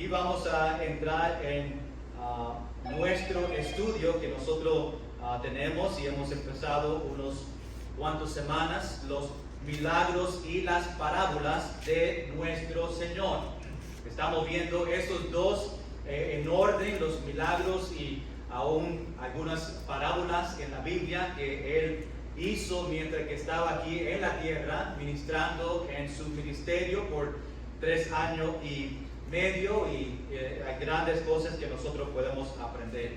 y vamos a entrar en nuestro estudio que nosotros tenemos y hemos empezado unos cuantas semanas, los milagros y las parábolas de nuestro Señor. Estamos viendo estos dos en orden, los milagros y aún algunas parábolas en la Biblia que Él hizo mientras que estaba aquí en la tierra, ministrando en su ministerio por 3 años y medio, y hay grandes cosas que nosotros podemos aprender.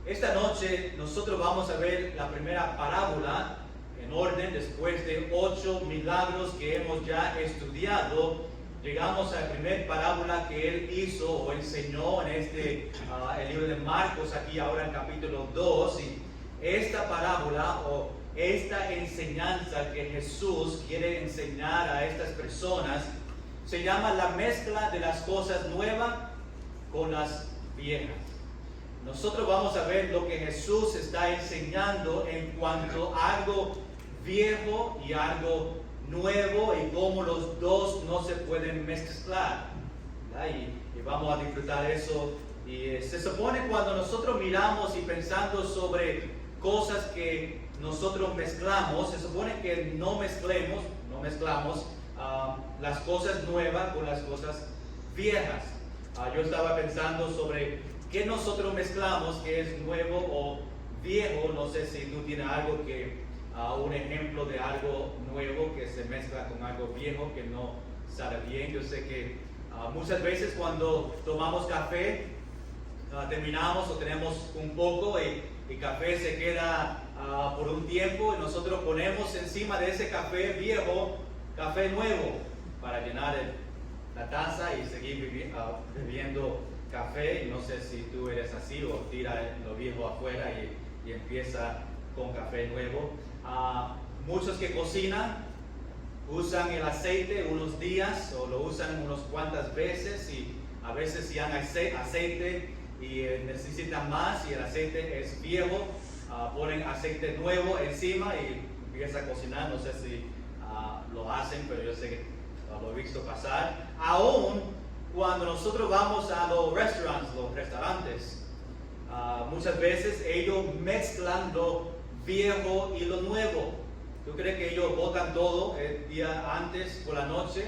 Esta noche nosotros vamos a ver la primera parábola en orden después de 8 milagros que hemos ya estudiado. Llegamos a la primera parábola que Él hizo o enseñó en el libro de Marcos, aquí ahora en capítulo 2, y esta parábola o esta enseñanza que Jesús quiere enseñar a estas personas se llama la mezcla de las cosas nuevas con las viejas. Nosotros vamos a ver lo que Jesús está enseñando en cuanto a algo viejo y algo nuevo y cómo los dos no se pueden mezclar. Y vamos a disfrutar eso. Y se supone cuando nosotros miramos y pensando sobre cosas que nosotros mezclamos, se supone que no mezclamos las cosas nuevas con las cosas viejas. Yo estaba pensando sobre qué nosotros mezclamos, que es nuevo o viejo. No sé si tú tienes algo que, un ejemplo de algo nuevo que se mezcla con algo viejo que no sale bien. Yo sé que muchas veces cuando tomamos café, terminamos o tenemos un poco y el café se queda por un tiempo, y nosotros ponemos encima de ese café viejo café nuevo para llenar la taza y seguir bebiendo café. Y no sé si tú eres así o tira lo viejo afuera y empieza con café nuevo. Muchos que cocinan usan el aceite unos días o lo usan unas cuantas veces, y a veces si han aceite y necesitan más y el aceite es viejo, ponen aceite nuevo encima y empieza a cocinar. No sé si lo hacen, pero yo sé que lo he visto pasar. Aún cuando nosotros vamos a los restaurantes, muchas veces ellos mezclan lo viejo y lo nuevo. ¿Tú crees que ellos botan todo el día antes por la noche?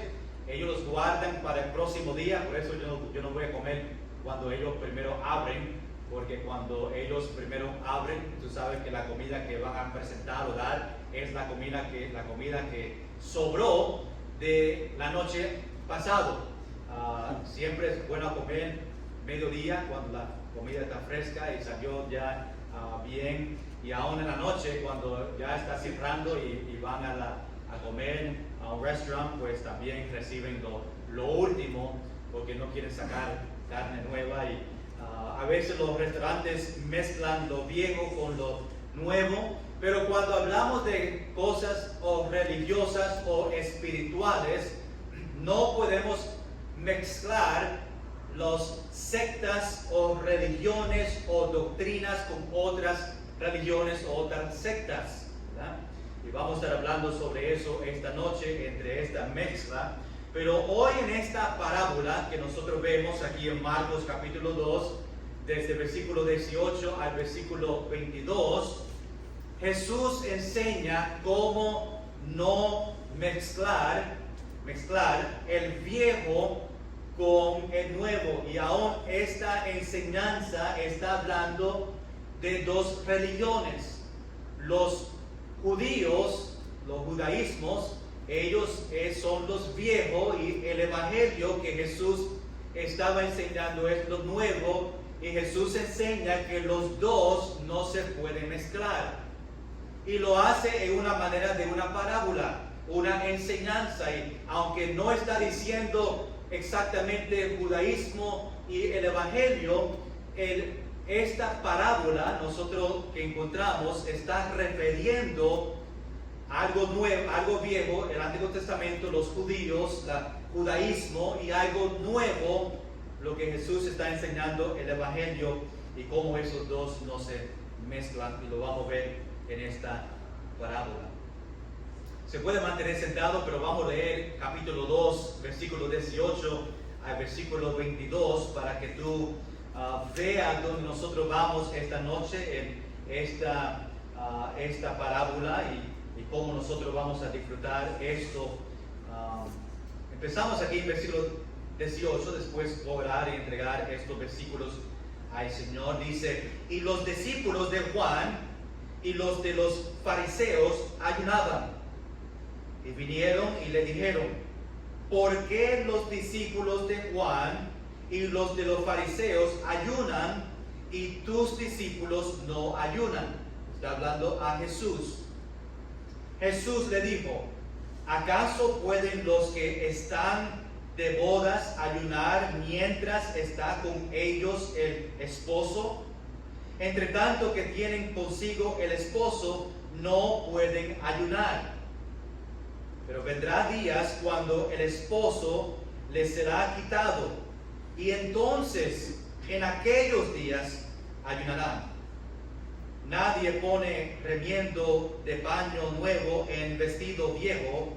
Ellos los guardan para el próximo día. Por eso yo no voy a comer cuando ellos primero abren, porque cuando ellos primero abren, tú sabes que la comida que van a presentar o dar es la comida que sobró de la noche pasado. Siempre es bueno comer mediodía cuando la comida está fresca y salió ya bien, y aún en la noche cuando ya está cerrando y van a comer a un restaurante, pues también reciben lo último porque no quieren sacar carne nueva. Y a veces los restaurantes mezclan lo viejo con lo nuevo. Pero cuando hablamos de cosas o religiosas o espirituales, no podemos mezclar las sectas o religiones o doctrinas con otras religiones o otras sectas, ¿verdad? Y vamos a estar hablando sobre eso esta noche, entre esta mezcla. Pero hoy en esta parábola que nosotros vemos aquí en Marcos capítulo 2, desde el versículo 18 al versículo 22, Jesús enseña cómo no mezclar el viejo con el nuevo. Y aún esta enseñanza está hablando de dos religiones. Los judíos, los judaísmos, ellos son los viejos, y el evangelio que Jesús estaba enseñando es lo nuevo. Y Jesús enseña que los dos no se pueden mezclar. Y lo hace en una manera de una parábola, una enseñanza. Y aunque no está diciendo exactamente el judaísmo y el evangelio, esta parábola nosotros que encontramos está refiriendo algo nuevo, algo viejo, el Antiguo Testamento, los judíos, el judaísmo, y algo nuevo, lo que Jesús está enseñando, el evangelio, y cómo esos dos no se mezclan. Y lo vamos a ver en esta parábola. Se puede mantener sentado, pero vamos a leer capítulo 2, versículo 18 al versículo 22 para que tú veas dónde nosotros vamos esta noche en esta parábola y cómo nosotros vamos a disfrutar esto. Empezamos aquí en versículo 18, después voy a orar y entregar estos versículos al Señor. Dice: y los discípulos de Juan y los de los fariseos ayunaban, y vinieron y le dijeron: ¿por qué los discípulos de Juan y los de los fariseos ayunan y tus discípulos no ayunan? Está hablando a Jesús. Jesús le dijo: ¿acaso pueden los que están de bodas ayunar mientras está con ellos el esposo? Entre tanto que tienen consigo el esposo, no pueden ayunar. Pero vendrá días cuando el esposo les será quitado, y entonces en aquellos días ayunarán. Nadie pone remiendo de paño nuevo en vestido viejo.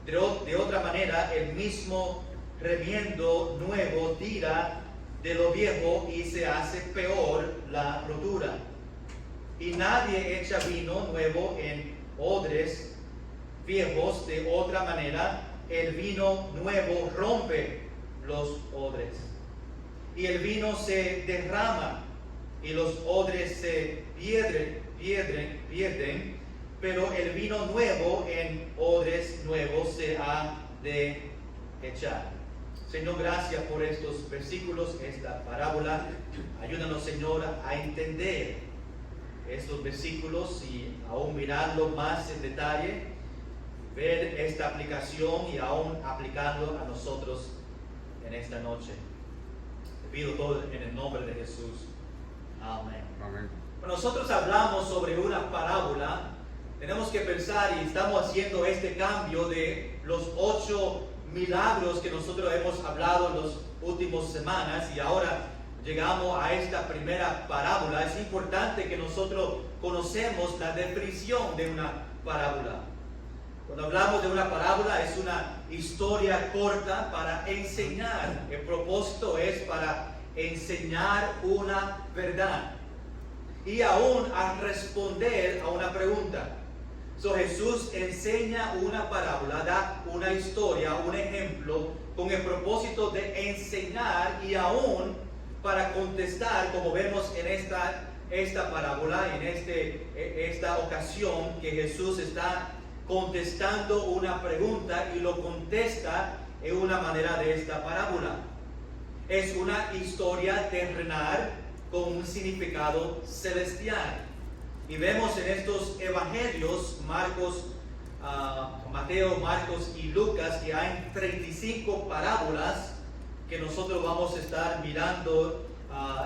De otra manera, el mismo remiendo nuevo tira de lo viejo y se hace peor la rotura. Y nadie echa vino nuevo en odres viejos. De otra manera, el vino nuevo rompe los odres, y el vino se derrama, y los odres se pierden, pero el vino nuevo en odres nuevos se ha de echar. Señor, gracias por estos versículos, esta parábola. Ayúdanos, Señor, a entender estos versículos y aún mirarlo más en detalle, ver esta aplicación y aún aplicarlo a nosotros en esta noche. Te pido todo en el nombre de Jesús. Amén. Amén. Cuando nosotros hablamos sobre una parábola, tenemos que pensar, y estamos haciendo este cambio de los 8 milagros que nosotros hemos hablado en las últimas semanas, y ahora llegamos a esta primera parábola. Es importante que nosotros conocemos la definición de una parábola. Cuando hablamos de una parábola, es una historia corta para enseñar. El propósito es para enseñar una verdad y aún a responder a una pregunta. Jesús enseña una parábola, da una historia, un ejemplo, con el propósito de enseñar y aún para contestar, como vemos en esta parábola, en esta ocasión, que Jesús está contestando una pregunta y lo contesta en una manera de esta parábola. Es una historia terrenal con un significado celestial. Y vemos en estos evangelios, Mateo, Marcos y Lucas, que hay 35 parábolas que nosotros vamos a estar mirando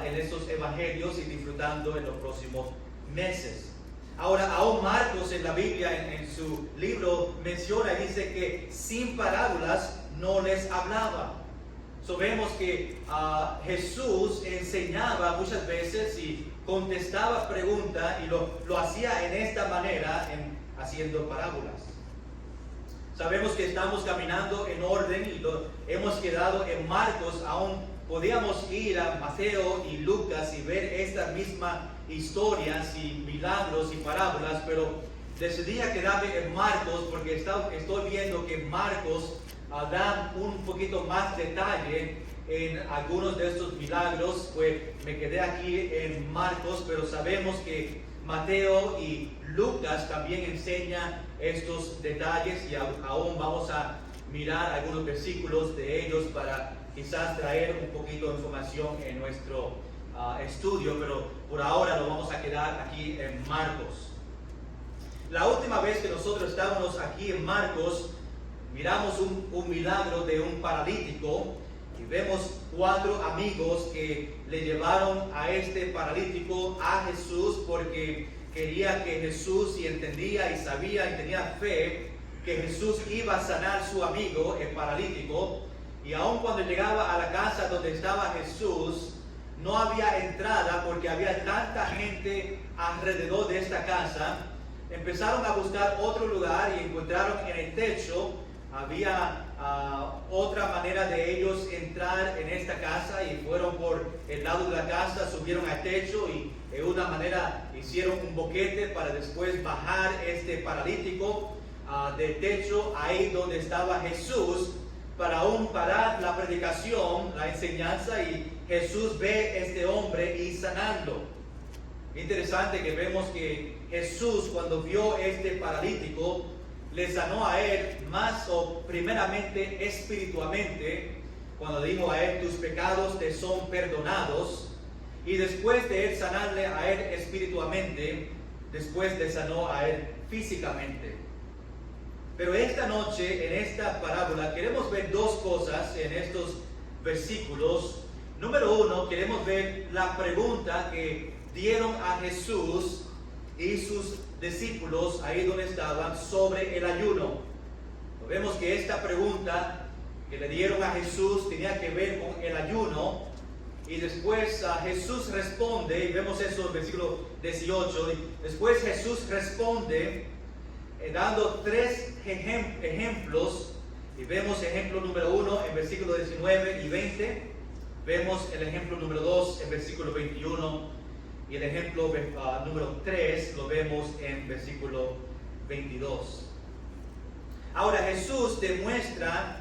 en estos evangelios y disfrutando en los próximos meses. Ahora, aún Marcos en la Biblia, en su libro, menciona y dice que sin parábolas no les hablaba. Vemos que Jesús enseñaba muchas veces y contestaba preguntas, y lo hacía en esta manera, haciendo parábolas. Sabemos que estamos caminando en orden y hemos quedado en Marcos. Aún podíamos ir a Mateo y Lucas y ver estas mismas historias y milagros y parábolas, pero decidí quedarme en Marcos porque estoy viendo que Marcos da un poquito más detalle en algunos de estos milagros. Pues me quedé aquí en Marcos, pero sabemos que Mateo y Lucas también enseñan estos detalles, y aún vamos a mirar algunos versículos de ellos para quizás traer un poquito de información en nuestro estudio, pero por ahora lo vamos a quedar aquí en Marcos. La última vez que nosotros estábamos aquí en Marcos, miramos un milagro de un paralítico, y vemos 4 amigos que le llevaron a este paralítico a Jesús porque quería que Jesús, y entendía y sabía y tenía fe que Jesús iba a sanar a su amigo, el paralítico. Y aun cuando llegaba a la casa donde estaba Jesús, no había entrada porque había tanta gente alrededor de esta casa. Empezaron a buscar otro lugar y encontraron en el techo, había otra manera de ellos entrar en esta casa y fueron por el lado de la casa, subieron al techo y de una manera hicieron un boquete para después bajar este paralítico del techo ahí donde estaba Jesús para aún parar la predicación, la enseñanza, y Jesús ve a este hombre y sanando. Interesante que vemos que Jesús, cuando vio este paralítico, le sanó a él más o primeramente espiritualmente, cuando dijo a él: tus pecados te son perdonados, y después de él sanarle a él espiritualmente, después le sanó a él físicamente. Pero esta noche, en esta parábola, queremos ver dos cosas en estos versículos. Número uno, queremos ver la pregunta que dieron a Jesús y sus discípulos ahí donde estaban sobre el ayuno. Vemos que esta pregunta que le dieron a Jesús tenía que ver con el ayuno, y después Jesús responde, y vemos eso en el versículo 18. Después Jesús responde dando tres ejemplos, y vemos ejemplo número 1 en versículo 19 y 20, vemos el ejemplo número 2 en versículo 21, y el ejemplo número 3 lo vemos en versículo 22. Ahora Jesús demuestra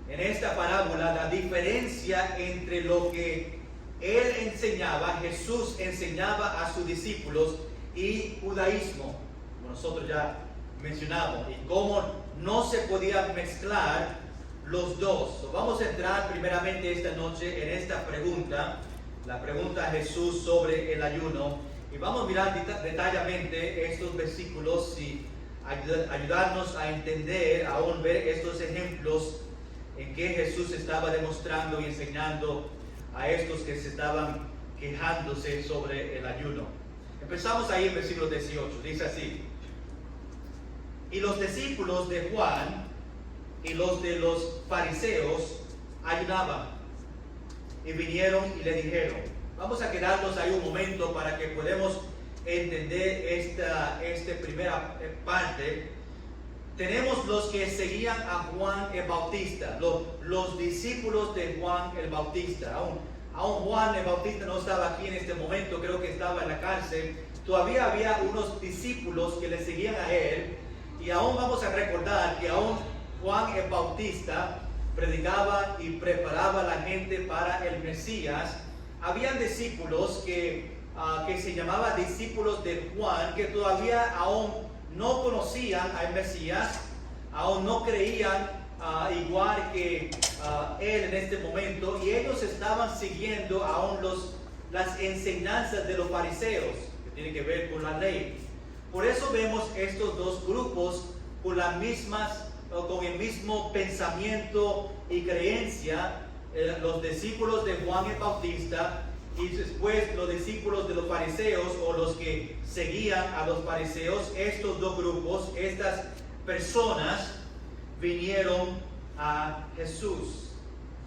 en esta parábola la diferencia entre lo que él enseñaba, Jesús enseñaba a sus discípulos, y judaísmo, como nosotros ya mencionamos, y cómo no se podía mezclar los dos. Vamos a entrar primeramente esta noche en esta pregunta, la pregunta a Jesús sobre el ayuno, y vamos a mirar detalladamente estos versículos y ayudarnos a entender, aún ver estos ejemplos en que Jesús estaba demostrando y enseñando a estos que se estaban quejándose sobre el ayuno. Empezamos ahí en versículo 18, dice así: y los discípulos de Juan y los de los fariseos ayunaban, y vinieron y le dijeron. Vamos a quedarnos ahí un momento para que podamos entender esta primera parte. Tenemos los que seguían a Juan el Bautista, los discípulos de Juan el Bautista. Aún Juan el Bautista no estaba aquí en este momento, creo que estaba en la cárcel. Todavía había unos discípulos que le seguían a él. Y aún vamos a recordar que aún Juan el Bautista predicaba y preparaba a la gente para el Mesías. Habían discípulos que se llamaban discípulos de Juan, que todavía aún no conocían al Mesías, aún no creían igual que él en este momento, y ellos estaban siguiendo aún las enseñanzas de los fariseos, que tienen que ver con la ley. Por eso vemos estos dos grupos con el mismo pensamiento y creencia, los discípulos de Juan el Bautista y después los discípulos de los fariseos, o los que seguían a los fariseos. Estos dos grupos, estas personas vinieron a Jesús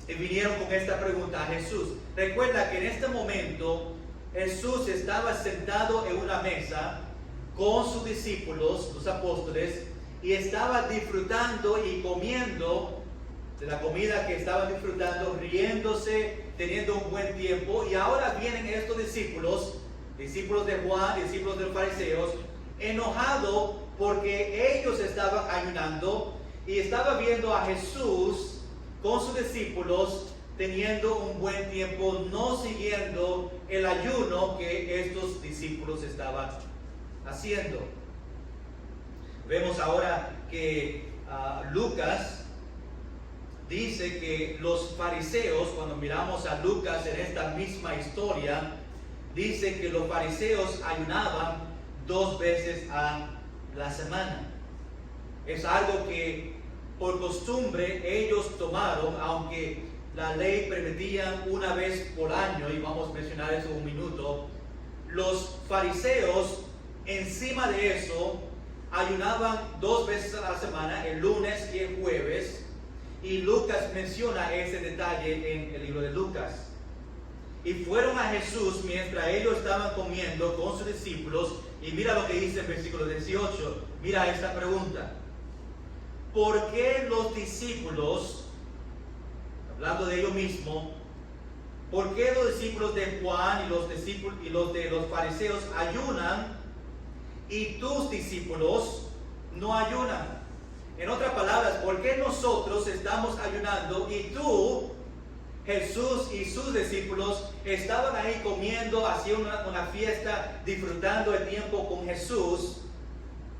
y vinieron con esta pregunta a Jesús. Recuerda que en este momento Jesús estaba sentado en una mesa con sus discípulos, los apóstoles, y estaba disfrutando y comiendo de la comida que estaban disfrutando, riéndose, teniendo un buen tiempo. Y ahora vienen estos discípulos de Juan, discípulos de los fariseos, enojados porque ellos estaban ayunando y estaban viendo a Jesús con sus discípulos teniendo un buen tiempo, no siguiendo el ayuno que estos discípulos estaban haciendo. Vemos ahora que Lucas dice que los fariseos, cuando miramos a Lucas en esta misma historia, dice que los fariseos ayunaban 2 veces a la semana. Es algo que por costumbre ellos tomaron, aunque la ley permitía una vez por año, y vamos a mencionar eso en un minuto. Los fariseos, encima de eso, ayunaban 2 veces a la semana, el lunes y el jueves, y Lucas menciona ese detalle en el libro de Lucas. Y fueron a Jesús mientras ellos estaban comiendo con sus discípulos, y mira lo que dice el versículo 18, mira esta pregunta: ¿por qué los discípulos, hablando de ellos mismos, por qué los discípulos de Juan y los de los fariseos ayunan y tus discípulos no ayunan? En otras palabras, ¿por qué nosotros estamos ayunando y tú, Jesús y sus discípulos, estaban ahí comiendo, haciendo una fiesta, disfrutando el tiempo con Jesús?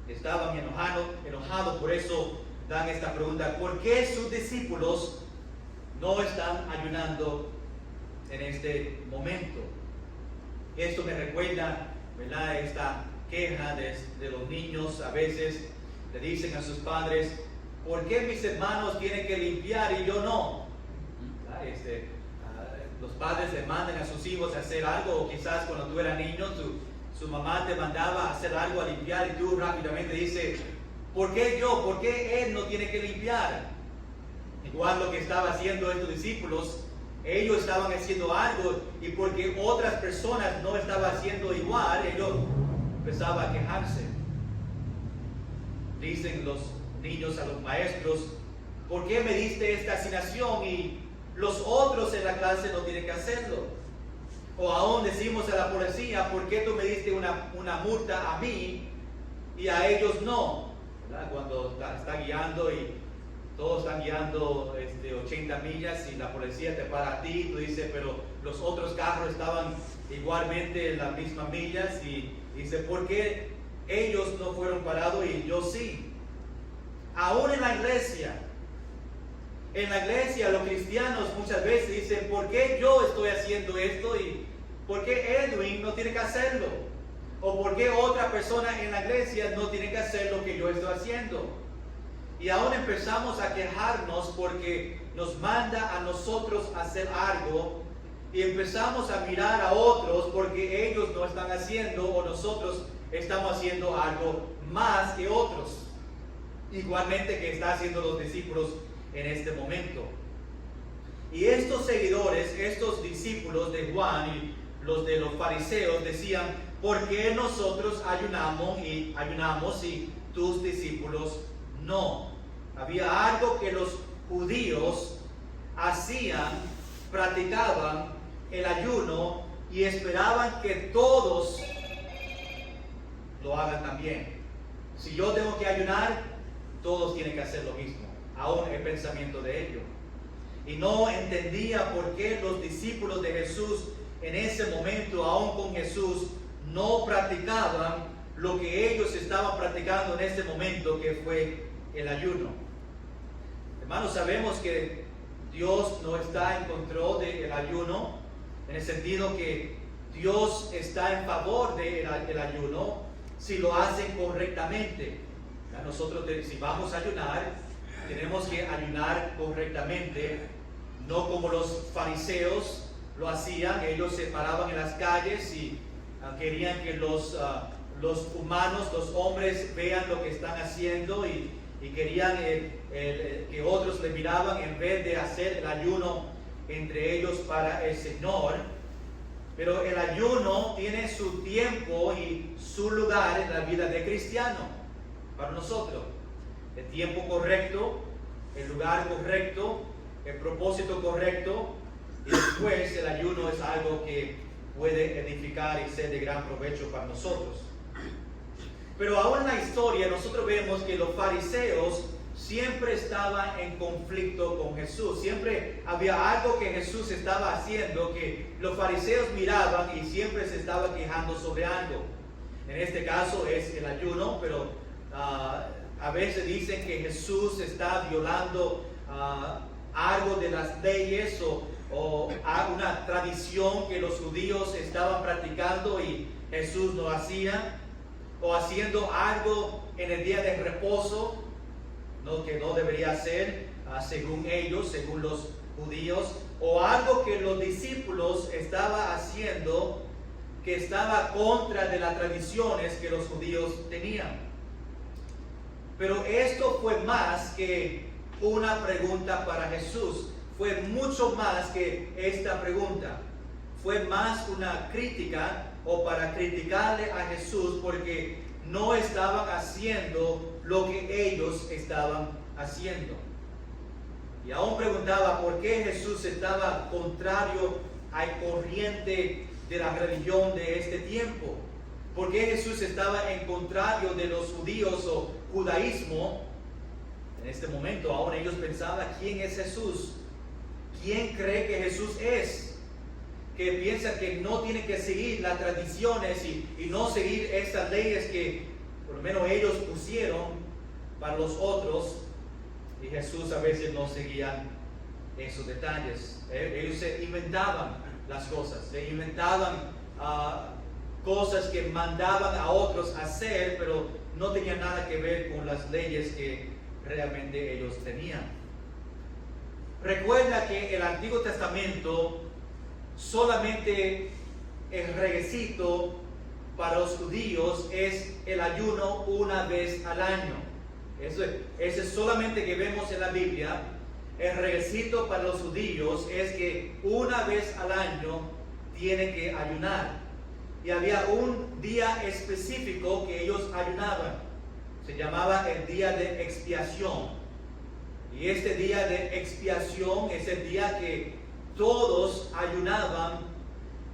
Estaban enojados, por eso dan esta pregunta: ¿por qué sus discípulos no están ayunando en este momento? Esto me recuerda, ¿verdad?, esta queja de los niños. A veces le dicen a sus padres: ¿por qué mis hermanos tienen que limpiar y yo no? Los padres le mandan a sus hijos a hacer algo, o quizás cuando tú eras niño, su mamá te mandaba a hacer algo, a limpiar, y tú rápidamente dices: ¿por qué yo? ¿Por qué él no tiene que limpiar? Igual lo que estaban haciendo estos discípulos, ellos estaban haciendo algo y porque otras personas no estaban haciendo igual, ellos empezaban a quejarse. Dicen los niños a los maestros: ¿por qué me diste esta asignación y los otros en la clase no tienen que hacerlo? O aún decimos a la policía: ¿por qué tú me diste una multa a mí y a ellos no? ¿Verdad? Cuando está guiando y todos están guiando 80 millas y la policía te para a ti, tú dices: pero los otros carros estaban igualmente en las mismas millas, y dice: ¿por qué ellos no fueron parados y yo sí? Aún en la iglesia los cristianos muchas veces dicen: ¿por qué yo estoy haciendo esto y por qué Edwin no tiene que hacerlo? ¿O por qué otra persona en la iglesia no tiene que hacer lo que yo estoy haciendo? Y aún empezamos a quejarnos porque nos manda a nosotros hacer algo, y empezamos a mirar a otros porque ellos no están haciendo, o nosotros estamos haciendo algo más que otros, igualmente que está haciendo los discípulos en este momento. Y estos seguidores, estos discípulos de Juan y los de los fariseos decían: ¿por qué nosotros ayunamos y tus discípulos no? Había algo que los judíos hacían, practicaban el ayuno, y esperaban que todos lo hagan también. Si yo tengo que ayunar, todos tienen que hacer lo mismo. Aún el pensamiento de ellos. Y no entendía por qué los discípulos de Jesús en ese momento, aún con Jesús, no practicaban lo que ellos estaban practicando en ese momento, que fue el ayuno. Hermanos, sabemos que Dios no está en control del ayuno, en el sentido que Dios está en favor del ayuno si lo hacen correctamente. Nosotros, si vamos a ayunar, tenemos que ayunar correctamente, no como los fariseos lo hacían. Ellos se paraban en las calles y querían que los humanos, los hombres, vean lo que están haciendo, y querían que otros le miraban en vez de hacer el ayuno entre ellos para el Señor. Pero el ayuno tiene su tiempo y su lugar en la vida de cristiano. Para nosotros, el tiempo correcto, el lugar correcto, el propósito correcto, y después el ayuno es algo que puede edificar y ser de gran provecho para nosotros. Pero aún en la historia nosotros vemos que los fariseos siempre estaban en conflicto con Jesús. Siempre había algo que Jesús estaba haciendo que los fariseos miraban y siempre se estaban quejando sobre algo. En este caso es el ayuno, pero a veces dicen que Jesús está violando algo de las leyes o una tradición que los judíos estaban practicando y Jesús no hacía, o haciendo algo en el día de reposo que no debería hacer según ellos, según los judíos, o algo que los discípulos estaban haciendo que estaba contra de las tradiciones que los judíos tenían. Pero esto fue más que una pregunta para Jesús, fue mucho más que esta pregunta. Fue más una crítica, o para criticarle a Jesús, porque no estaban haciendo lo que ellos estaban haciendo. Y aún preguntaba por qué Jesús estaba contrario al corriente de la religión de este tiempo. ¿Por qué Jesús estaba en contrario de los judíos o judaísmo? En este momento aún ellos pensaban, ¿quién es Jesús? ¿Quién cree que Jesús es? Que piensa que no tiene que seguir las tradiciones y no seguir estas leyes que por lo menos ellos pusieron para los otros. Y Jesús a veces no seguía esos detalles. Ellos se inventaban las cosas, se inventaban cosas que mandaban a otros a hacer, pero no tenían nada que ver con las leyes que realmente ellos tenían. Recuerda que el Antiguo Testamento solamente el requisito para los judíos es el ayuno una vez al año. Eso es solamente que vemos en la Biblia. El requisito para los judíos es que una vez al año tienen que ayunar. Y había un día específico que ellos ayunaban. Se llamaba el día de expiación. Y este día de expiación es el día que todos ayunaban,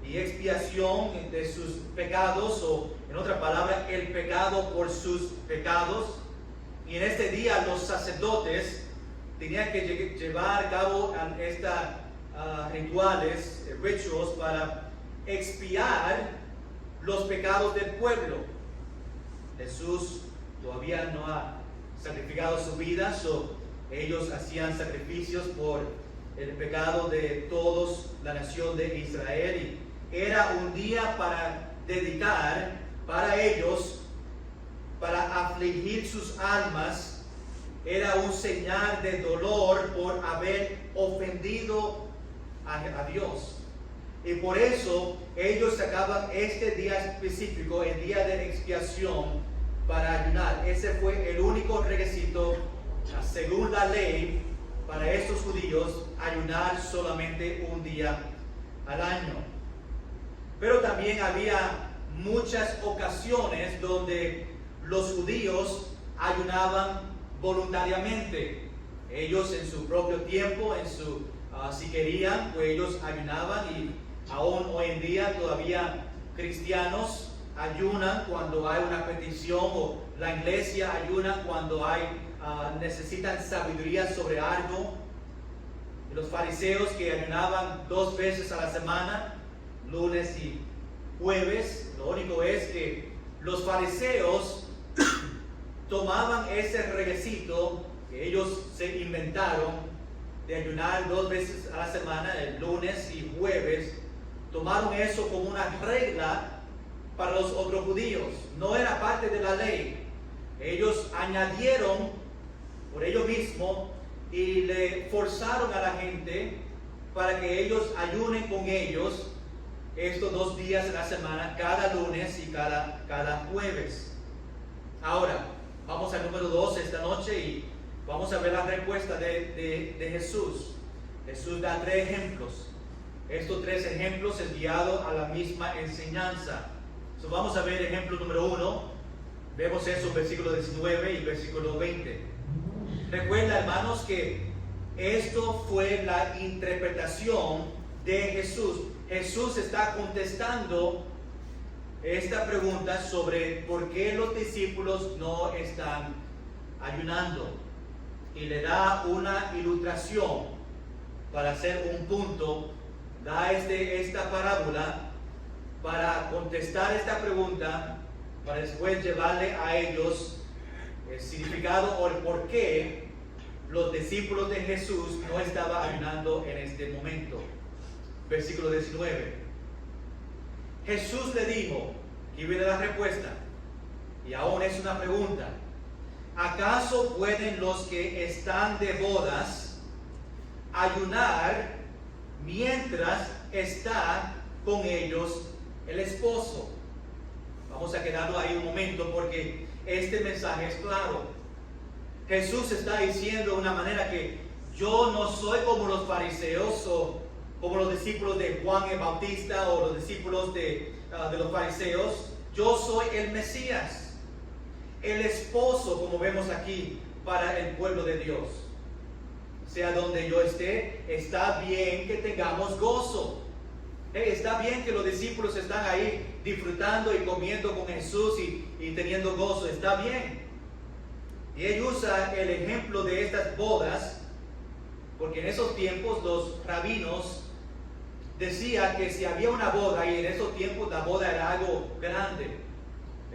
y expiación de sus pecados, o en otra palabra, el pecado por sus pecados. Y en este día los sacerdotes tenían que llevar a cabo estos rituales, rituals para expiar los pecados del pueblo. Jesús todavía no ha sacrificado su vida, ellos hacían sacrificios por el pecado de todos la nación de Israel, y era un día para dedicar para ellos, para afligir sus almas. Era un señal de dolor por haber ofendido a Dios. Y por eso ellos sacaban este día específico, el día de expiación, para ayunar. Ese fue el único requisito, según la ley, para estos judíos, ayunar solamente un día al año. Pero también había muchas ocasiones donde los judíos ayunaban voluntariamente. Ellos en su propio tiempo, si querían, pues ellos ayunaban, y aún hoy en día todavía cristianos ayunan cuando hay una petición, o la iglesia ayuna cuando necesitan sabiduría sobre algo. Y los fariseos que ayunaban 2 veces a la semana, lunes y jueves, lo único es que los fariseos tomaban ese requisito que ellos se inventaron de ayunar 2 veces a la semana, el lunes y jueves. Tomaron eso como una regla para los otros judíos. No era parte de la ley. Ellos añadieron por ellos mismos y le forzaron a la gente para que ellos ayunen con ellos estos 2 días de la semana, cada lunes y cada jueves. Ahora, vamos al número 2 esta noche y vamos a ver la respuesta de Jesús. Jesús da 3 ejemplos. Estos 3 ejemplos es guiado a la misma enseñanza. Vamos a ver ejemplo número 1. Vemos eso, versículo 19 y versículo 20. Recuerda, hermanos, que esto fue la interpretación de Jesús. Jesús está contestando esta pregunta sobre por qué los discípulos no están ayunando. Y le da una ilustración para hacer un punto. Da esta parábola para contestar esta pregunta, para después llevarle a ellos el significado o el por qué los discípulos de Jesús no estaban ayunando en este momento. Versículo 19. Jesús le dijo, aquí viene la respuesta, y aún es una pregunta: ¿acaso pueden los que están de bodas ayunar mientras está con ellos el esposo? Vamos a quedarnos ahí un momento porque este mensaje es claro. Jesús está diciendo de una manera que yo no soy como los fariseos o como los discípulos de Juan el Bautista o los discípulos de los fariseos. Yo soy el Mesías. el esposo, como vemos aquí, para el pueblo de Dios. Sea donde yo esté, está bien que tengamos gozo. Está bien que los discípulos están ahí disfrutando y comiendo con Jesús y teniendo gozo. Está bien. Y él usa el ejemplo de estas bodas, porque en esos tiempos los rabinos decían que si había una boda, y en esos tiempos la boda era algo grande,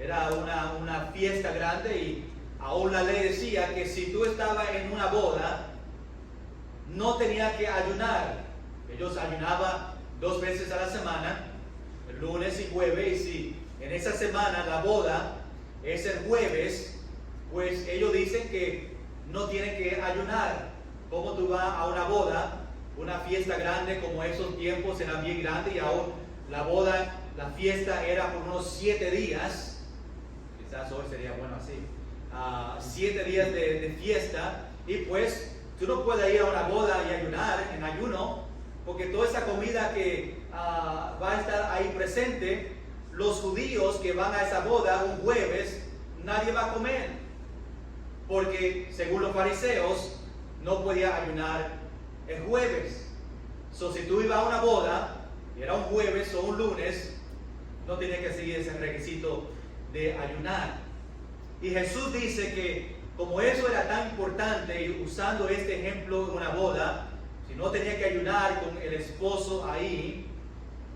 era una fiesta grande, y aún la ley decía que si tú estabas en una boda, no tenías que ayunar. Ellos ayunaban 2 veces a la semana, el lunes y jueves, y si en esa semana la boda es el jueves, pues ellos dicen que no tienen que ayunar. Como tú vas a una boda, una fiesta grande como esos tiempos era bien grande, y aún la boda, la fiesta era por unos 7 días, quizás hoy sería bueno así, 7 días de fiesta, y pues tú no puedes ir a una boda y ayunar en ayuno, porque toda esa comida que va a estar ahí presente, los judíos que van a esa boda un jueves, nadie va a comer, porque según los fariseos no podía ayunar el jueves. Si tú ibas a una boda y era un jueves o un lunes, no tenías que seguir ese requisito de ayunar. Y Jesús dice que como eso era tan importante, y usando este ejemplo de una boda, si no tenía que ayunar con el esposo ahí,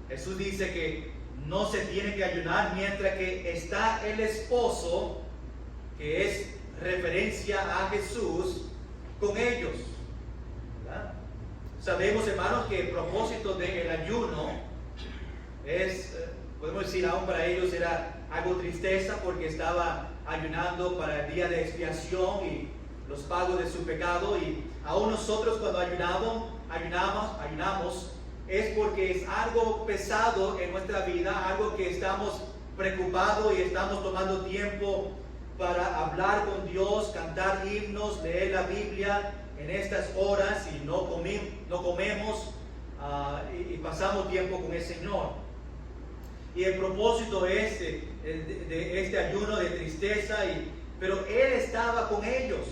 Jesús dice que no se tiene que ayunar mientras que está el esposo, que es referencia a Jesús, con ellos. ¿Verdad? Sabemos, hermanos, que el propósito del ayuno es, podemos decir, aún para ellos era algo tristeza, porque estaba ayunando para el día de expiación y los pagos de su pecado. Y aún nosotros cuando ayunamos es porque es algo pesado en nuestra vida, algo que estamos preocupados y estamos tomando tiempo para hablar con Dios, cantar himnos, leer la Biblia en estas horas, y no comemos y pasamos tiempo con el Señor. Y el propósito es de este ayuno de tristeza, pero Él estaba con ellos.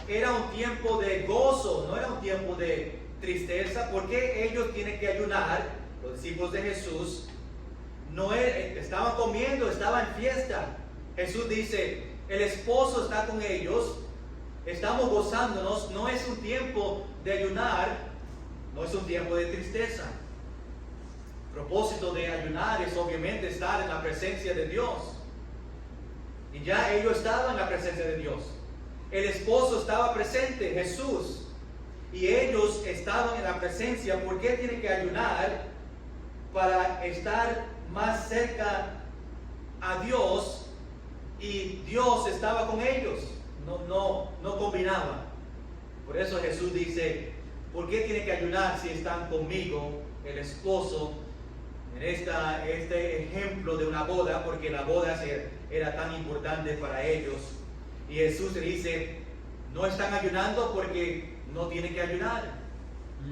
Era un tiempo de gozo, no era un tiempo de tristeza. Porque ellos tienen que ayunar, los discípulos de Jesús? No estaban comiendo, estaban en fiesta. Jesús dice, el esposo está con ellos, estamos gozándonos. No es un tiempo de ayunar, no es un tiempo de tristeza. El propósito de ayunar es obviamente estar en la presencia de Dios. Y ya ellos estaban en la presencia de Dios. El esposo estaba presente, Jesús. Y ellos estaban en la presencia. ¿Por qué tienen que ayunar? Para estar más cerca a Dios. Y Dios estaba con ellos. No combinaba. Por eso Jesús dice, ¿por qué tienen que ayunar si están conmigo? El esposo, en este ejemplo de una boda, porque la boda era tan importante para ellos. Y Jesús le dice, no están ayunando porque no tienen que ayunar.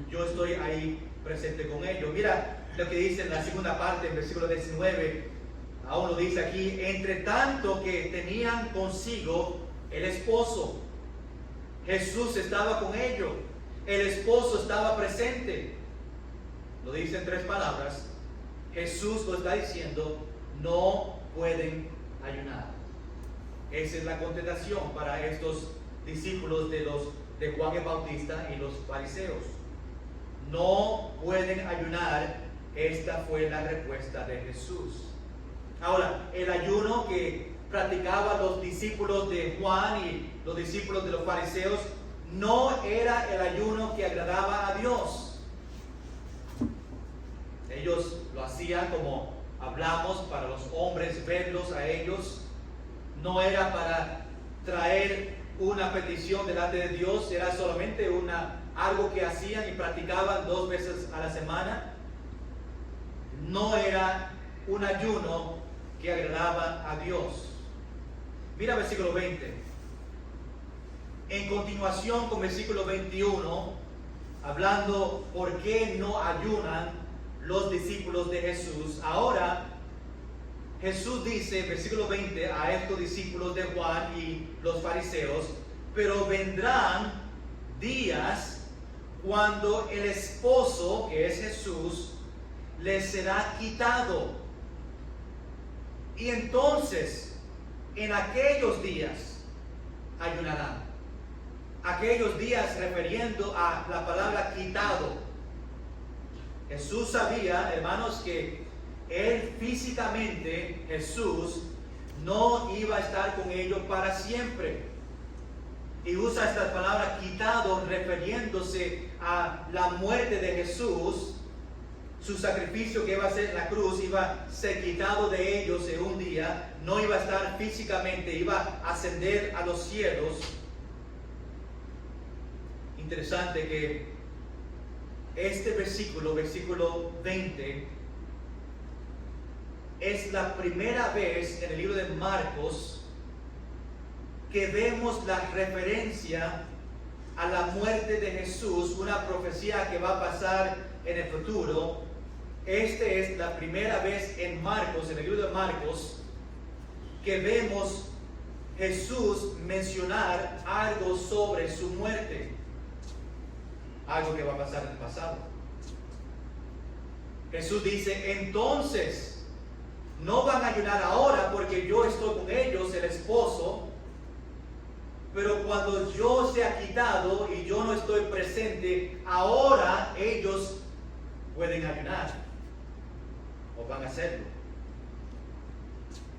Yo estoy ahí presente con ellos. Mira lo que dice en la segunda parte, en versículo 19. Aún lo dice aquí, entre tanto que tenían consigo el esposo. Jesús estaba con ellos. El esposo estaba presente. Lo dice en 3 palabras. Jesús lo está diciendo, no pueden ayunar. Esa es la contestación para estos discípulos de Juan el Bautista y los fariseos. No pueden ayunar. Esta fue la respuesta de Jesús. Ahora, el ayuno que practicaban los discípulos de Juan y los discípulos de los fariseos no era el ayuno que agradaba a Dios. Ellos lo hacían, como hablamos, para los hombres verlos a ellos. No era para traer una petición delante de Dios, era solamente algo que hacían y practicaban 2 veces a la semana. No era un ayuno que agradaba a Dios. Mira versículo 20. En continuación con versículo 21, hablando por qué no ayunan los discípulos de Jesús. Ahora Jesús dice, versículo 20, a estos discípulos de Juan y los fariseos, pero vendrán días cuando el esposo, que es Jesús, les será quitado. Y entonces, en aquellos días, ayunarán. Aquellos días refiriendo a la palabra quitado. Jesús sabía, hermanos, que Él físicamente, Jesús, no iba a estar con ellos para siempre. Y usa esta palabra quitado refiriéndose a la muerte de Jesús. Su sacrificio que iba a ser en la cruz iba a ser quitado de ellos en un día. No iba a estar físicamente, iba a ascender a los cielos. Interesante que este versículo 20, es la primera vez en el libro de Marcos que vemos la referencia a la muerte de Jesús, una profecía que va a pasar en el futuro. Este es la primera vez en Marcos, en el libro de Marcos, que vemos Jesús mencionar algo sobre su muerte, algo que va a pasar en el pasado. Jesús dice, entonces, no van a ayunar ahora porque yo estoy con ellos, el esposo, pero cuando yo sea quitado y yo no estoy presente, ahora ellos pueden ayunar, o van a hacerlo.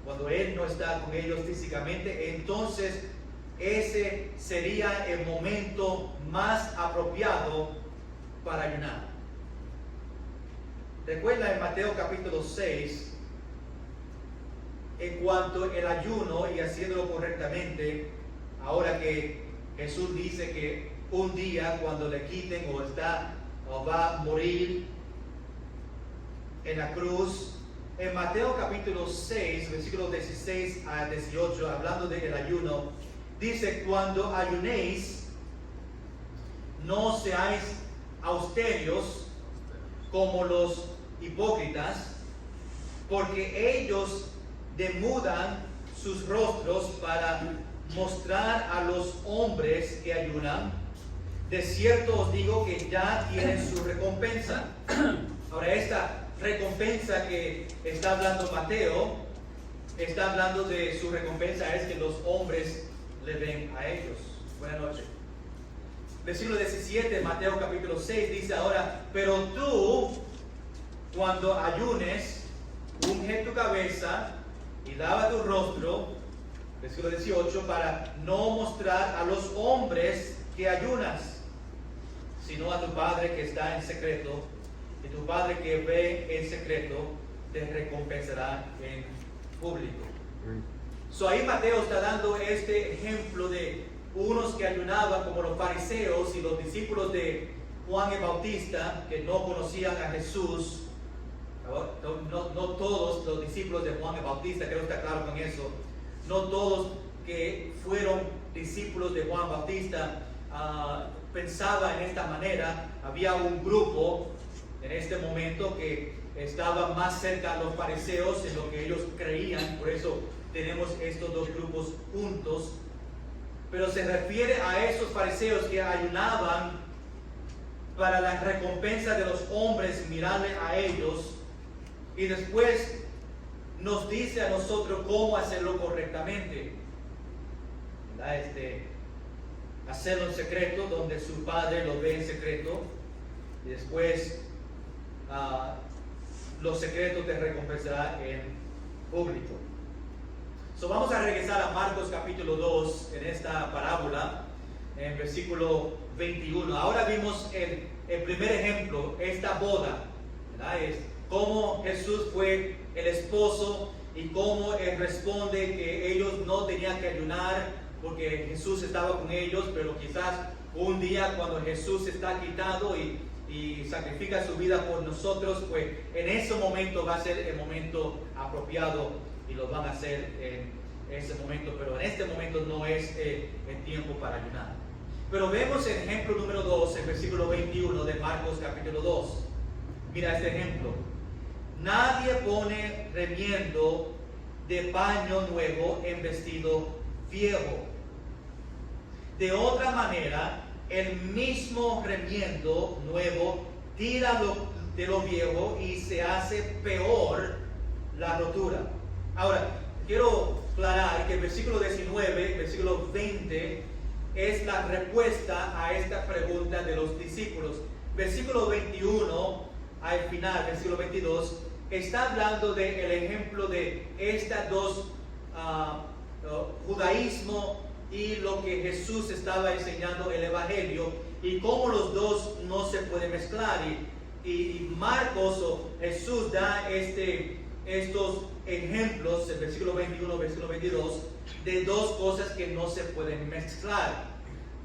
Cuando Él no está con ellos físicamente, entonces ese sería el momento más apropiado para ayunar. Recuerda en Mateo capítulo 6, en cuanto al ayuno y haciéndolo correctamente, ahora que Jesús dice que un día cuando le quiten o va a morir en la cruz, en Mateo capítulo 6, versículos 16 a 18, hablando del ayuno, dice, cuando ayunéis, no seáis austerios como los hipócritas, porque ellos demudan sus rostros para mostrar a los hombres que ayunan. De cierto os digo que ya tienen su recompensa. Ahora, esta recompensa que está hablando Mateo, está hablando de su recompensa, es que los hombres le den a ellos. Buenas noches. Versículo 17, Mateo capítulo 6, dice ahora, pero tú, cuando ayunes, unge tu cabeza y lava tu rostro, versículo 18, para no mostrar a los hombres que ayunas, sino a tu Padre que está en secreto, y tu Padre que ve en secreto te recompensará en público. So ahí Mateo está dando este ejemplo de unos que ayunaban como los fariseos y los discípulos de Juan el Bautista, que no conocían a Jesús. No todos los discípulos de Juan el Bautista, creo que está claro con eso, no todos que fueron discípulos de Juan Bautista pensaban en esta manera. Había un grupo en este momento que estaba más cerca a los fariseos en lo que ellos creían, por eso tenemos estos dos grupos juntos. Pero se refiere a esos fariseos que ayunaban para la recompensa de los hombres, mirarle a ellos, y después nos dice a nosotros cómo hacerlo correctamente. Hacerlo en secreto, donde su Padre lo ve en secreto, y después los secretos te recompensará en público. Vamos a regresar a Marcos capítulo 2 en esta parábola, en versículo 21. Ahora vimos el primer ejemplo, esta boda, ¿verdad? Es cómo Jesús fue el esposo y cómo Él responde que ellos no tenían que ayunar porque Jesús estaba con ellos, pero quizás un día cuando Jesús está quitado y sacrifica su vida por nosotros, pues en ese momento va a ser el momento apropiado y lo van a hacer en ese momento, pero en este momento no es el tiempo para ayunar. Pero vemos el ejemplo número 2, el versículo 21 de Marcos capítulo 2. Mira este ejemplo. Nadie pone remiendo de paño nuevo en vestido viejo. De otra manera, el mismo remiendo nuevo tira de lo viejo y se hace peor la rotura. Ahora, quiero aclarar que el versículo 19, versículo 20, es la respuesta a esta pregunta de los discípulos. Versículo 21, al final, versículo 22, está hablando del ejemplo de estas dos, judaísmo y lo que Jesús estaba enseñando, el Evangelio, y cómo los dos no se pueden mezclar. Y Marcos o Jesús da estos ejemplos, el versículo 21, versículo 22, de dos cosas que no se pueden mezclar,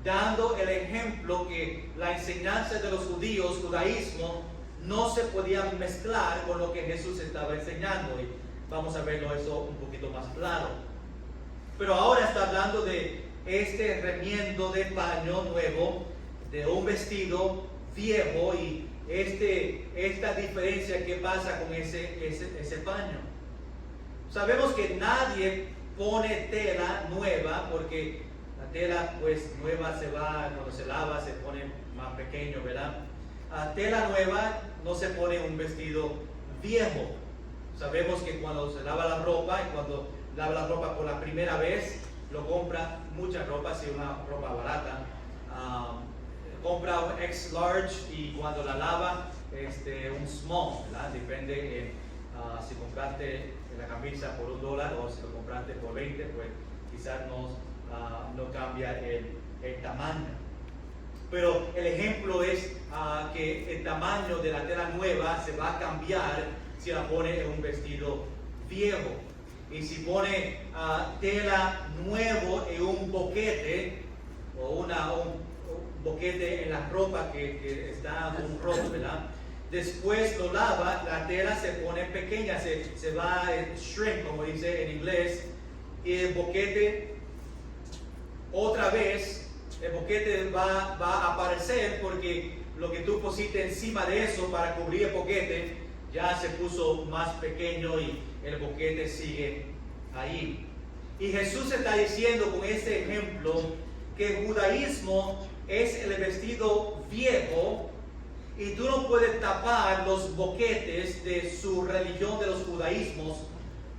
dando el ejemplo que la enseñanza de los judíos, judaísmo, no se podía mezclar con lo que Jesús estaba enseñando. Y vamos a verlo eso un poquito más claro. Pero ahora está hablando de este remiendo de paño nuevo, de un vestido viejo, y esta diferencia que pasa con ese paño. Sabemos que nadie pone tela nueva, porque la tela pues nueva se va, cuando se lava se pone más pequeño, ¿verdad? Tela nueva no se pone un vestido viejo. Sabemos que cuando se lava la ropa, y cuando lava la ropa por la primera vez, lo compra mucha ropa, si una ropa barata, compra un X large, y cuando la lava un small, ¿verdad? Depende si compraste la camisa por $1 o si lo compraste por 20, pues quizás no cambia el tamaño. Pero el ejemplo es que el tamaño de la tela nueva se va a cambiar si la pone en un vestido viejo. Y si pone tela nuevo en un boquete, o un boquete en la ropa que está un roto, ¿verdad? Después lo lava, la tela se pone pequeña, se va a shrink, como dice en inglés, y el boquete otra vez, el boquete va a aparecer, porque lo que tú pusiste encima de eso para cubrir el boquete ya se puso más pequeño y el boquete sigue ahí. Y Jesús está diciendo con este ejemplo que el judaísmo es el vestido viejo, y tú no puedes tapar los boquetes de su religión, de los judaísmos,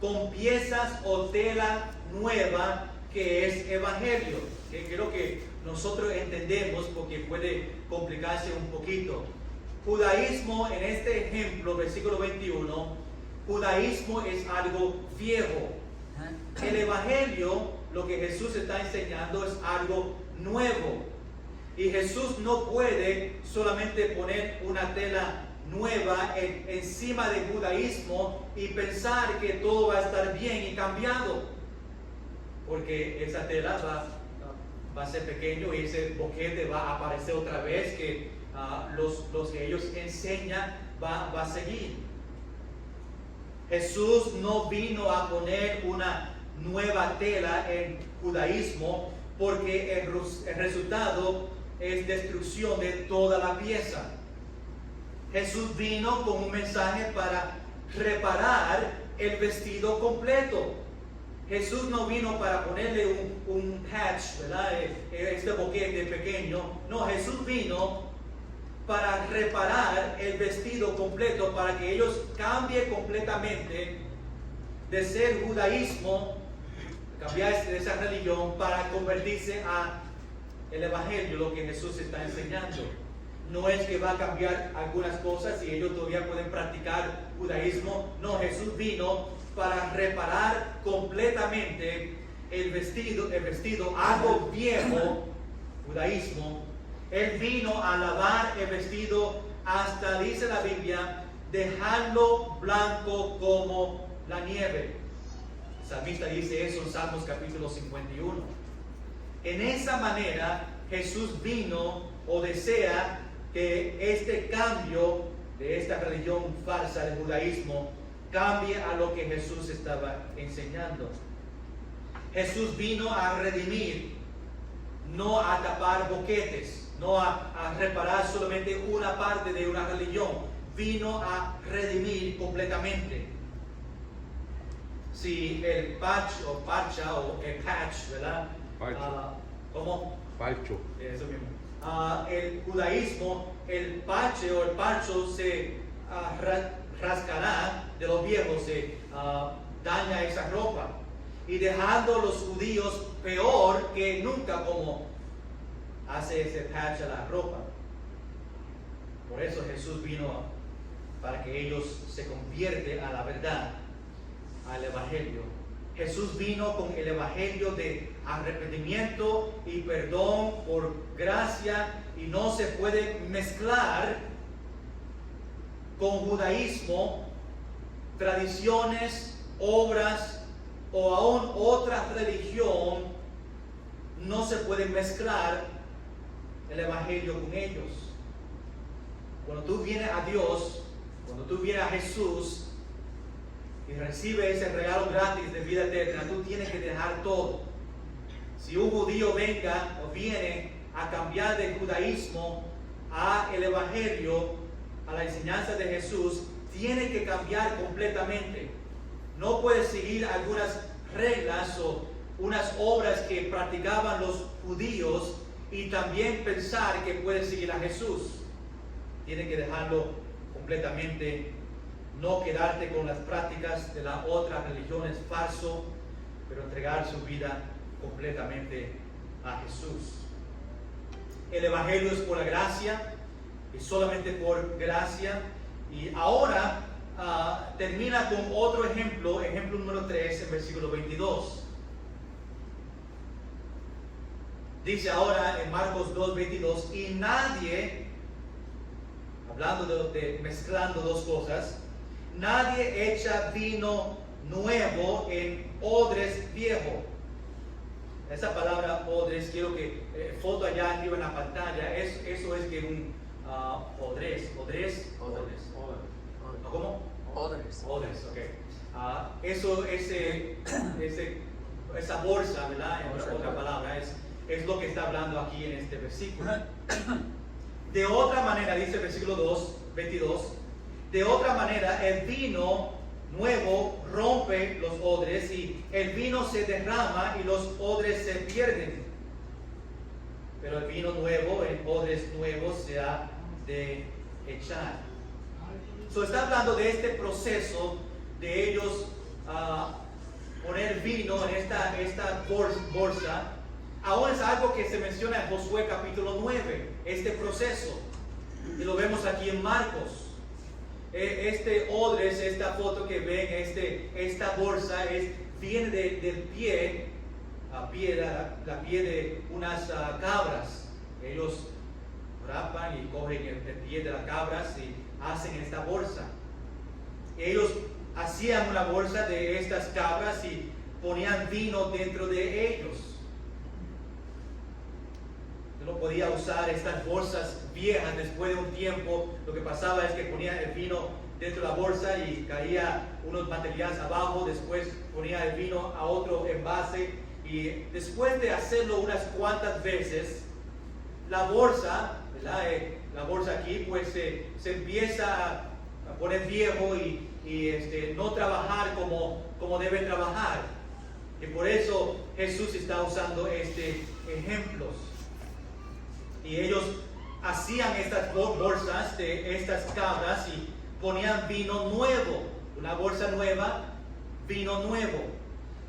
con piezas o tela nueva que es evangelio. Que creo que nosotros entendemos, porque puede complicarse un poquito. Judaísmo, en este ejemplo, versículo 21, judaísmo es algo viejo. El evangelio, lo que Jesús está enseñando, es algo nuevo. Y Jesús no puede solamente poner una tela nueva encima del judaísmo y pensar que todo va a estar bien y cambiado, porque esa tela va a ser pequeño, y ese boquete va a aparecer otra vez, que los que ellos enseñan va a seguir. Jesús no vino a poner una nueva tela en judaísmo, porque el resultado es destrucción de toda la pieza. Jesús vino con un mensaje para reparar el vestido completo. Jesús no vino para ponerle un patch, ¿verdad? Este boquete pequeño. No, Jesús vino para reparar el vestido completo, para que ellos cambien completamente de ser judaísmo, cambiar de esa religión, para convertirse a el evangelio, lo que Jesús está enseñando. No es que va a cambiar algunas cosas y ellos todavía pueden practicar judaísmo. No, Jesús vino para reparar completamente el vestido algo viejo, judaísmo. Él vino a lavar el vestido hasta, dice la Biblia, dejarlo blanco como la nieve. El salmista dice eso en Salmos capítulo 51. En esa manera Jesús vino, o desea, que este cambio de esta religión falsa del judaísmo cambie a lo que Jesús estaba enseñando. Jesús vino a redimir, no a tapar boquetes, no a reparar solamente una parte de una religión. Vino a redimir completamente. si el parcha o el patch, ¿verdad? ¿Cómo? Falcho. Eso mismo. El judaísmo, el parche o el parcho se rascará de los viejos, se daña esa ropa. Y dejando a los judíos peor que nunca, como hace ese patch a la ropa. Por eso Jesús vino para que ellos se convierten a la verdad, al Evangelio. Jesús vino con el Evangelio de arrepentimiento y perdón por gracia, y no se puede mezclar con judaísmo, tradiciones, obras o aún otra religión. No se puede mezclar el Evangelio con ellos. Cuando tú vienes a Dios, cuando tú vienes a Jesús y recibes ese regalo gratis de vida eterna, tú tienes que dejar todo. Si un judío venga o viene a cambiar de judaísmo a el Evangelio, a la enseñanza de Jesús, tiene que cambiar completamente. No puede seguir algunas reglas o unas obras que practicaban los judíos y también pensar que puede seguir a Jesús. Tiene que dejarlo completamente, no quedarte con las prácticas de la otra religión, es falso, pero entregar su vida completamente a Jesús. El Evangelio es por la gracia, y solamente por gracia. Y ahora termina con otro ejemplo, ejemplo número 3, en versículo 22. Dice ahora en Marcos 2:22, y nadie, hablando de mezclando dos cosas, nadie echa vino nuevo en odres viejo. Esa palabra odres, quiero que foto allá arriba en la pantalla, eso es que un odres. ¿Cómo? Odres. Odres, ok. Eso, esa bolsa, ¿verdad? En otra palabra, es lo que está hablando aquí en este versículo. De otra manera, dice el versículo 22, de otra manera el vino nuevo rompe los odres y el vino se derrama y los odres se pierden. Pero el vino nuevo en odres nuevos se ha de echar. Está hablando de este proceso de ellos poner vino en esta bolsa. Aún es algo que se menciona en Josué capítulo 9, este proceso. Y lo vemos aquí en Marcos. Este odres, esta foto que ven, esta bolsa, viene del pie, la pie de unas cabras. Ellos rapan y cogen el pie de las cabras y hacen esta bolsa. Ellos hacían una bolsa de estas cabras y ponían vino dentro de ellos. No podía usar estas bolsas viejas. Después de un tiempo, lo que pasaba es que ponía el vino dentro de la bolsa y caía unos materiales abajo. Después ponía el vino a otro envase, y después de hacerlo unas cuantas veces, la bolsa, ¿verdad? La bolsa aquí pues se empieza a poner viejo y no trabajar como debe trabajar. Y por eso Jesús está usando ejemplos. Y ellos hacían estas bolsas de estas cabras y ponían vino nuevo, una bolsa nueva, vino nuevo.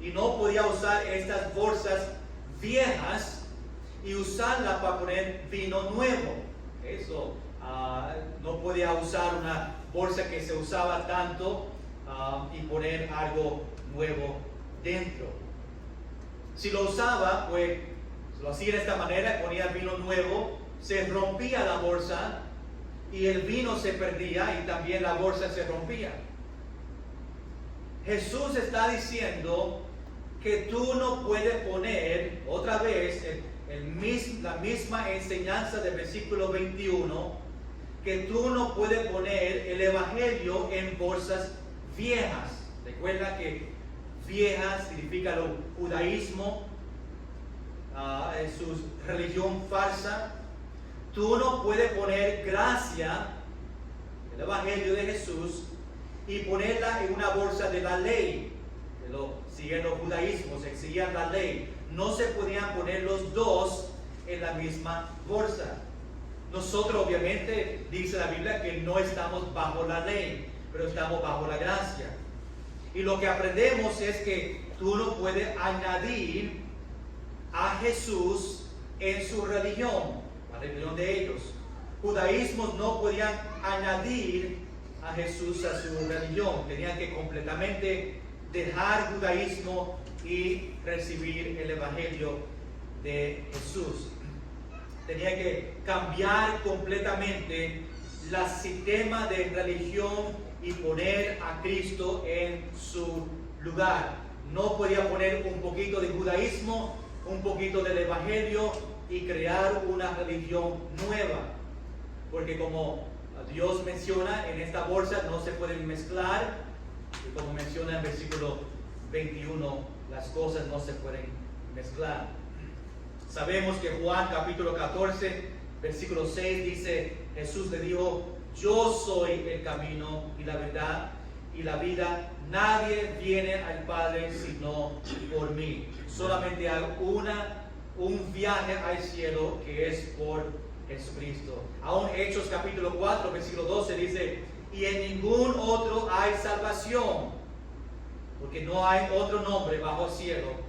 Y no podía usar estas bolsas viejas y usarla para poner vino nuevo. Eso, no podía usar una bolsa que se usaba tanto y poner algo nuevo dentro. Si lo usaba, pues lo hacía de esta manera, ponía vino nuevo, se rompía la bolsa y el vino se perdía y también la bolsa se rompía. Jesús está diciendo que tú no puedes poner otra vez la misma enseñanza del versículo 21, que tú no puedes poner el Evangelio en bolsas viejas. Recuerda que viejas significa el judaísmo, su religión falsa. Tú no puedes poner gracia, el Evangelio de Jesús, y ponerla en una bolsa de la ley, siguiendo judaísmo, seguían la ley. No se podían poner los dos en la misma bolsa. Nosotros obviamente, dice la Biblia, que no estamos bajo la ley, pero estamos bajo la gracia. Y lo que aprendemos es que tú no puedes añadir a Jesús en su religión, la religión de ellos. Judaísmos no podían añadir a Jesús a su religión, tenían que completamente dejar judaísmo y recibir el evangelio de Jesús. Tenía que cambiar completamente el sistema de religión y poner a Cristo en su lugar. No podía poner un poquito de judaísmo, un poquito del evangelio y crear una religión nueva, porque como Dios menciona en esta bolsa no se pueden mezclar, y como menciona en versículo 21, las cosas no se pueden mezclar. Sabemos que Juan capítulo 14 versículo 6 dice, Jesús le dijo, yo soy el camino y la verdad y la vida, nadie viene al Padre sino por mí. Solamente hay un viaje al cielo que es por Jesucristo. Aún Hechos capítulo 4 versículo 12 dice, y en ningún otro hay salvación, porque no hay otro nombre bajo el cielo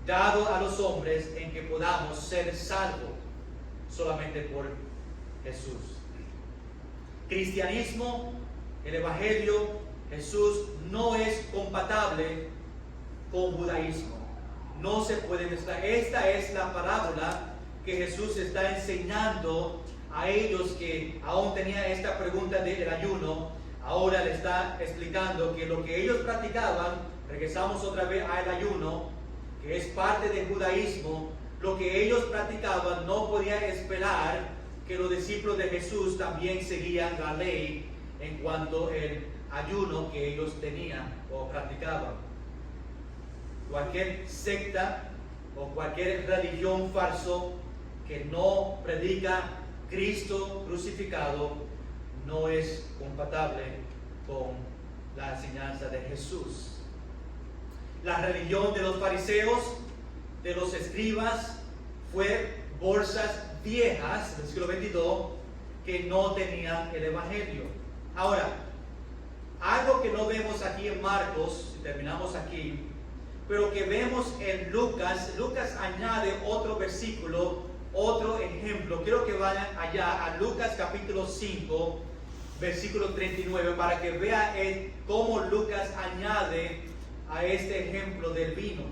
dado a los hombres en que podamos ser salvos, solamente por Jesús. Cristianismo, el evangelio, Jesús no es compatible con judaísmo. No se puede mezclar. Esta es la parábola que Jesús está enseñando a ellos que aún tenían esta pregunta del ayuno. Ahora le está explicando que lo que ellos practicaban, regresamos otra vez al ayuno, que es parte del judaísmo, lo que ellos practicaban no podía esperar que los discípulos de Jesús también seguían la ley en cuanto al ayuno que ellos tenían o practicaban. Cualquier secta o cualquier religión falso que no predica Cristo crucificado no es compatible con la enseñanza de Jesús. La religión de los fariseos, de los escribas, fue bolsas viejas, del siglo 22, que no tenían el evangelio. Ahora, algo que no vemos aquí en Marcos, si terminamos aquí, pero que vemos en Lucas, Lucas añade otro versículo, otro ejemplo. Quiero que vayan allá a Lucas capítulo 5, versículo 39, para que vean cómo Lucas añade a este ejemplo del vino.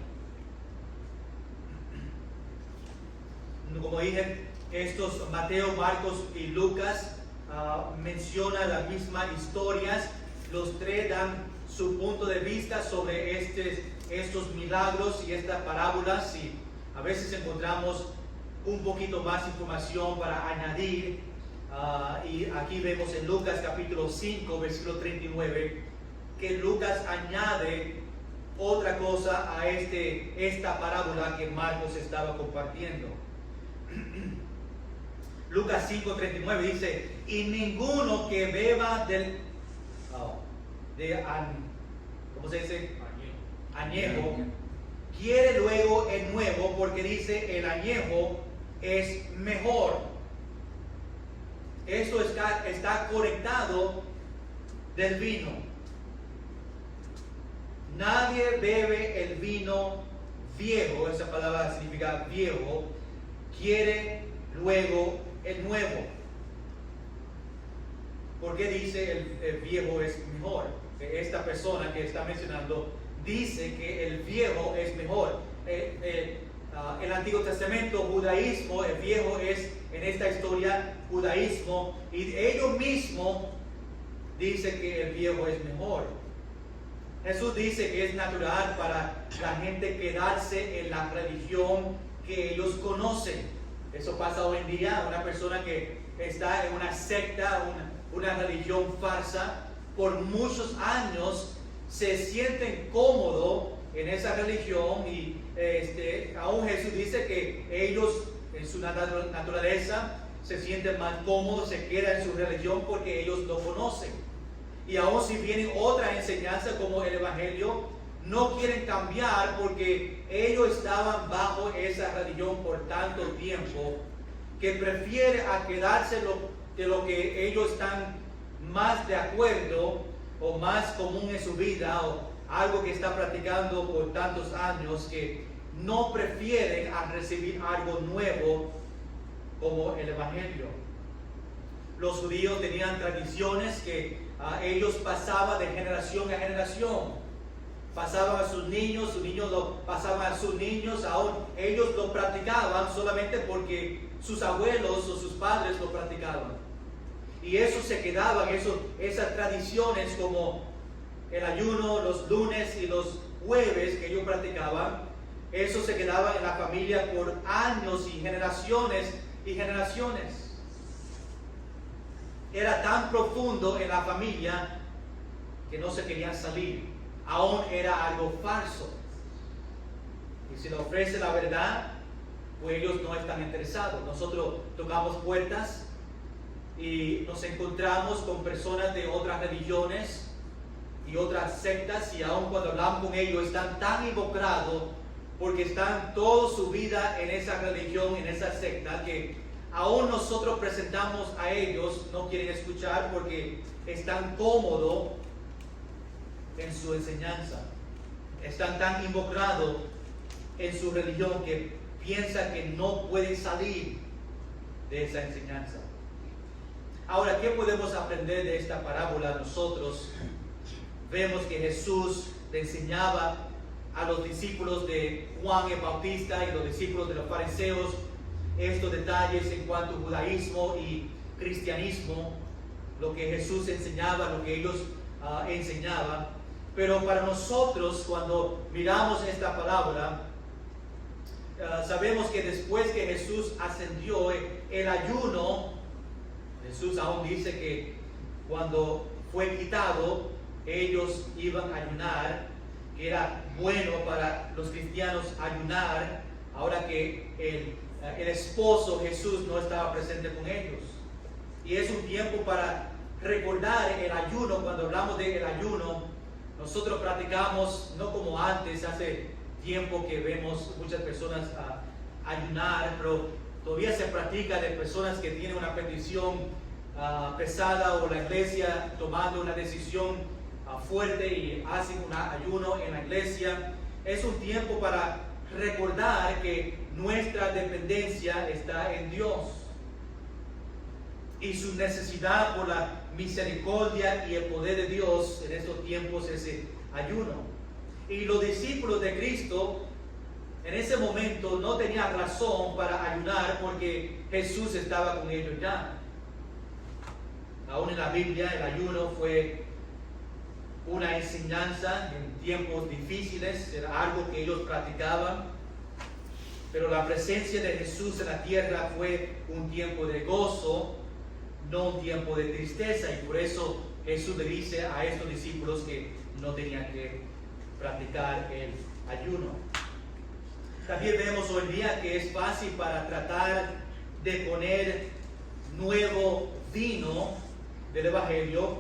Como dije, estos Mateo, Marcos y Lucas mencionan las mismas historias. Los tres dan su punto de vista sobre estos milagros y estas parábolas, y a veces encontramos un poquito más información para añadir. Y aquí vemos en Lucas capítulo 5, versículo 39, que Lucas añade otra cosa a esta parábola que Marcos estaba compartiendo. Lucas 5:39 dice, y ninguno que beba ¿cómo se dice? Añejo, quiere luego el nuevo, porque dice el añejo es mejor. Esto está conectado del vino. Nadie bebe el vino viejo, esa palabra significa viejo, quiere luego el nuevo. ¿Por qué dice el viejo es mejor? Esta persona que está mencionando dice que el viejo es mejor. El Antiguo Testamento, judaísmo, el viejo es en esta historia judaísmo, y ellos mismos dicen que el viejo es mejor. Jesús dice que es natural para la gente quedarse en la religión que ellos conocen. Eso pasa hoy en día. Una persona que está en una secta, una religión falsa, por muchos años se sienten cómodos en esa religión, y aún Jesús dice que ellos en su naturaleza se sienten más cómodos, se quedan en su religión porque ellos lo conocen. Y aún si viene otra enseñanza como el evangelio, no quieren cambiar porque ellos estaban bajo esa religión por tanto tiempo que prefieren a quedarse de lo que ellos están más de acuerdo o más común en su vida o algo que está practicando por tantos años, que no prefieren a recibir algo nuevo como el Evangelio. Los judíos tenían tradiciones que ellos pasaban de generación a generación. Pasaban a sus niños lo pasaban a sus niños, aún ellos lo practicaban solamente porque sus abuelos o sus padres lo practicaban. Y eso se quedaban, esas tradiciones como el ayuno, los lunes y los jueves que ellos practicaban, eso se quedaba en la familia por años y generaciones y generaciones. Era tan profundo en la familia que no se querían salir. Aún era algo falso. Y si le ofrece la verdad, pues ellos no están interesados. Nosotros tocamos puertas y nos encontramos con personas de otras religiones y otras sectas, y aún cuando hablamos con ellos están tan involucrados porque están toda su vida en esa religión, en esa secta, que aún nosotros presentamos a ellos, no quieren escuchar porque están cómodos en su enseñanza. Están tan involucrados en su religión que piensan que no pueden salir de esa enseñanza. Ahora, ¿qué podemos aprender de esta parábola? Nosotros vemos que Jesús le enseñaba a los discípulos de Juan el Bautista y los discípulos de los fariseos estos detalles en cuanto a judaísmo y cristianismo, lo que Jesús enseñaba, lo que ellos enseñaban. Pero para nosotros, cuando miramos esta palabra, sabemos que después que Jesús ascendió, el ayuno, Jesús aún dice que cuando fue quitado, ellos iban a ayunar, que era bueno para los cristianos ayunar, ahora que el esposo Jesús no estaba presente con ellos. Y es un tiempo para recordar el ayuno. Cuando hablamos del ayuno, nosotros practicamos, no como antes, hace tiempo que vemos muchas personas ayunar, pero todavía se practica de personas que tienen una petición pesada, o la iglesia tomando una decisión fuerte y hacen un ayuno en la iglesia. Es un tiempo para recordar que nuestra dependencia está en Dios y su necesidad por la misericordia y el poder de Dios en estos tiempos, ese ayuno. Y los discípulos de Cristo en ese momento no tenían razón para ayunar porque Jesús estaba con ellos ya. Aún en la Biblia el ayuno fue una enseñanza en tiempos difíciles, era algo que ellos practicaban, pero la presencia de Jesús en la tierra fue un tiempo de gozo, no un tiempo de tristeza, y por eso Jesús le dice a estos discípulos que no tenían que practicar el ayuno. También vemos hoy día que es fácil para tratar de poner nuevo vino del Evangelio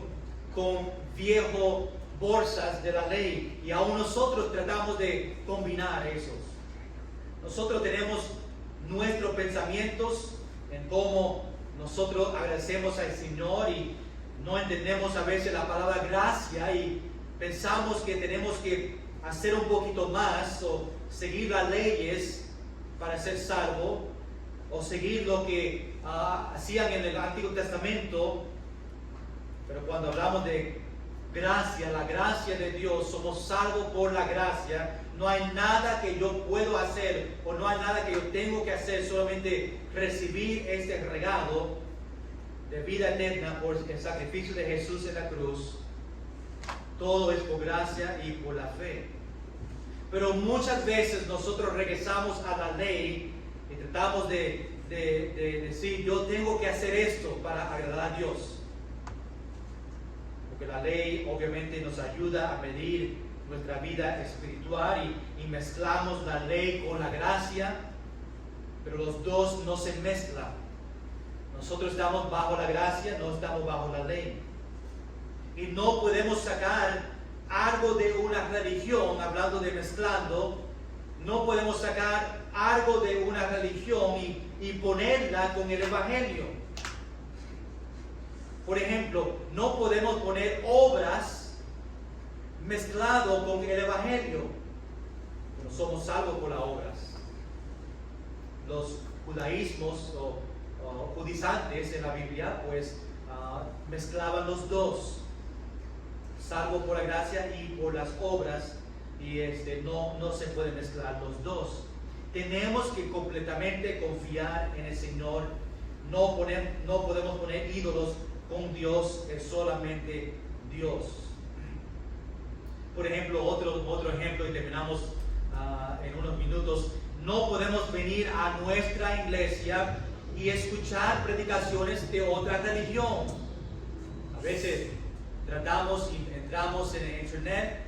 con viejo bolsas de la ley, y aún nosotros tratamos de combinar esos. Nosotros tenemos nuestros pensamientos en cómo nosotros agradecemos al Señor y no entendemos a veces la palabra gracia y pensamos que tenemos que hacer un poquito más o seguir las leyes para ser salvo, o seguir lo que hacían en el Antiguo Testamento. Pero cuando hablamos de gracia, la gracia de Dios, somos salvos por la gracia. No hay nada que yo puedo hacer o no hay nada que yo tengo que hacer, solamente recibir este regalo de vida eterna por el sacrificio de Jesús en la cruz. Todo es por gracia y por la fe. Pero muchas veces nosotros regresamos a la ley y tratamos de decir, yo tengo que hacer esto para agradar a Dios. Porque la ley obviamente nos ayuda a medir nuestra vida espiritual y mezclamos la ley con la gracia, pero los dos no se mezclan. Nosotros estamos bajo la gracia, no estamos bajo la ley. Y no podemos sacar algo de una religión, hablando de mezclando, no podemos sacar algo de una religión y ponerla con el Evangelio. Por ejemplo, no podemos poner obras mezclado con el Evangelio. No somos salvos por las obras. Los judaísmos o judizantes en la Biblia, pues mezclaban los dos, salvo por la gracia y por las obras, y no se pueden mezclar los dos. Tenemos que completamente confiar en el Señor. No podemos poner ídolos con Dios, es solamente Dios. Por ejemplo, otro ejemplo, y terminamos en unos minutos. No podemos venir a nuestra iglesia y escuchar predicaciones de otra religión. A veces tratamos y entramos en internet,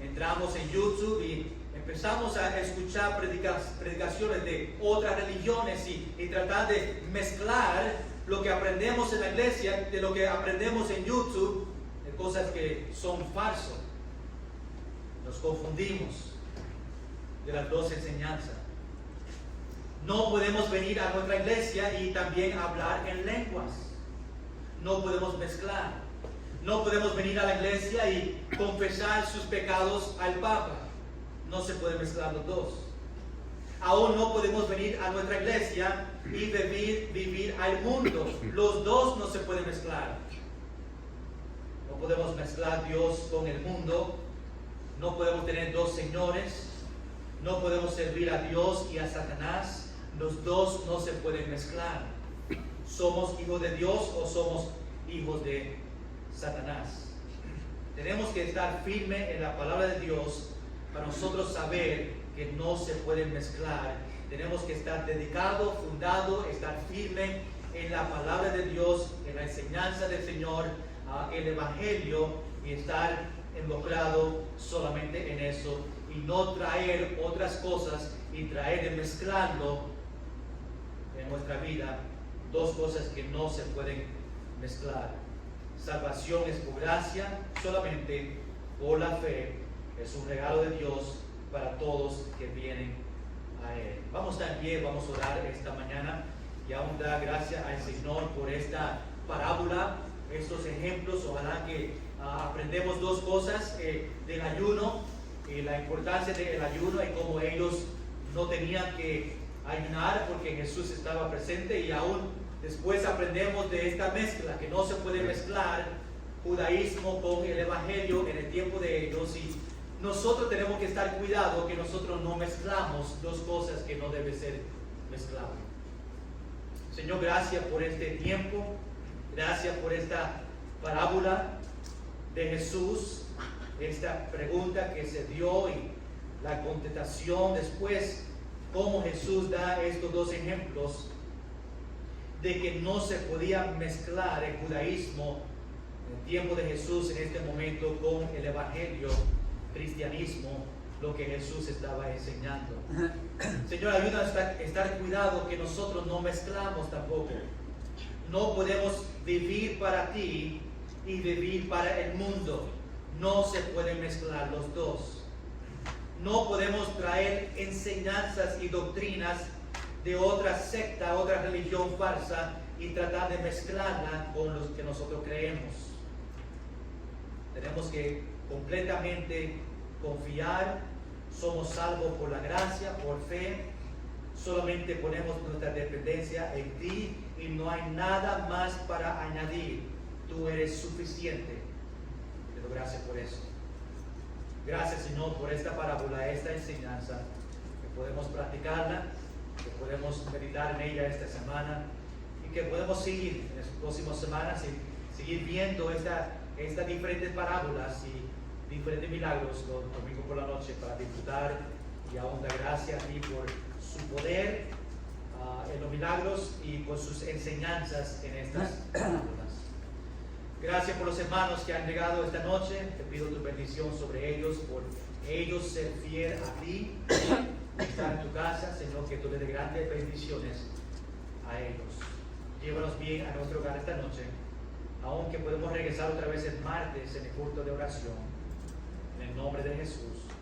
entramos en YouTube y empezamos a escuchar predicaciones de otras religiones y tratar de mezclar lo que aprendemos en la iglesia de lo que aprendemos en YouTube, de cosas que son falsas. Nos confundimos de las dos enseñanzas. No podemos venir a nuestra iglesia y también hablar en lenguas. No podemos mezclar. No podemos venir a la iglesia y confesar sus pecados al Papa. No se puede mezclar los dos. Aún no podemos venir a nuestra iglesia y vivir al mundo. Los dos no se pueden mezclar. No podemos mezclar Dios con el mundo. No podemos tener dos señores. No podemos servir a Dios y a Satanás. Los dos no se pueden mezclar. ¿Somos hijos de Dios o somos hijos de Satanás? Tenemos que estar firmes en la palabra de Dios para nosotros saber que no se pueden mezclar. Tenemos que estar dedicados, fundados, estar firmes en la palabra de Dios, en la enseñanza del Señor, el Evangelio, y estar involucrado solamente en eso y no traer otras cosas y traer y mezclarlo en nuestra vida. Dos cosas que no se pueden mezclar. Salvación es por gracia, solamente por la fe. Es un regalo de Dios para todos que vienen a Él. Vamos a estar en pie, vamos a orar esta mañana y aún dar gracias al Señor por esta parábola, estos ejemplos. Ojalá que aprendemos dos cosas del ayuno, la importancia del ayuno y cómo ellos no tenían que ayunar porque Jesús estaba presente, y aún después aprendemos de esta mezcla que no se puede mezclar judaísmo con el Evangelio en el tiempo de ellos, y nosotros tenemos que estar cuidado que nosotros no mezclamos dos cosas que no deben ser mezcladas. Señor, gracias por este tiempo, gracias por esta parábola de Jesús, esta pregunta que se dio y la contestación después, cómo Jesús da estos dos ejemplos de que no se podía mezclar el judaísmo en el tiempo de Jesús en este momento con el Evangelio, cristianismo, lo que Jesús estaba enseñando. Señor, ayúdanos a estar cuidado que nosotros no mezclamos tampoco. No podemos vivir para ti y vivir para el mundo. No se pueden mezclar los dos. No podemos traer enseñanzas y doctrinas de otra secta, otra religión falsa y tratar de mezclarla con los que nosotros creemos. Tenemos que completamente confiar, somos salvos por la gracia, por fe, solamente ponemos nuestra dependencia en ti y no hay nada más para añadir. Tú eres suficiente. Te doy gracias por eso. Gracias, Señor, por esta parábola, esta enseñanza, que podemos practicarla, que podemos meditar en ella esta semana y que podemos seguir en las próximas semanas y seguir viendo estas diferentes parábolas y diferentes milagros los domingos por la noche para disfrutar y aún dar gracias a ti por su poder en los milagros y por sus enseñanzas en estas parábolas. Gracias por los hermanos que han llegado esta noche. Te pido tu bendición sobre ellos, por ellos ser fiel a ti, estar en tu casa, Señor, que tú le des grandes bendiciones a ellos. Llévanos bien a nuestro hogar esta noche, aunque podemos regresar otra vez el martes en el culto de oración. En el nombre de Jesús.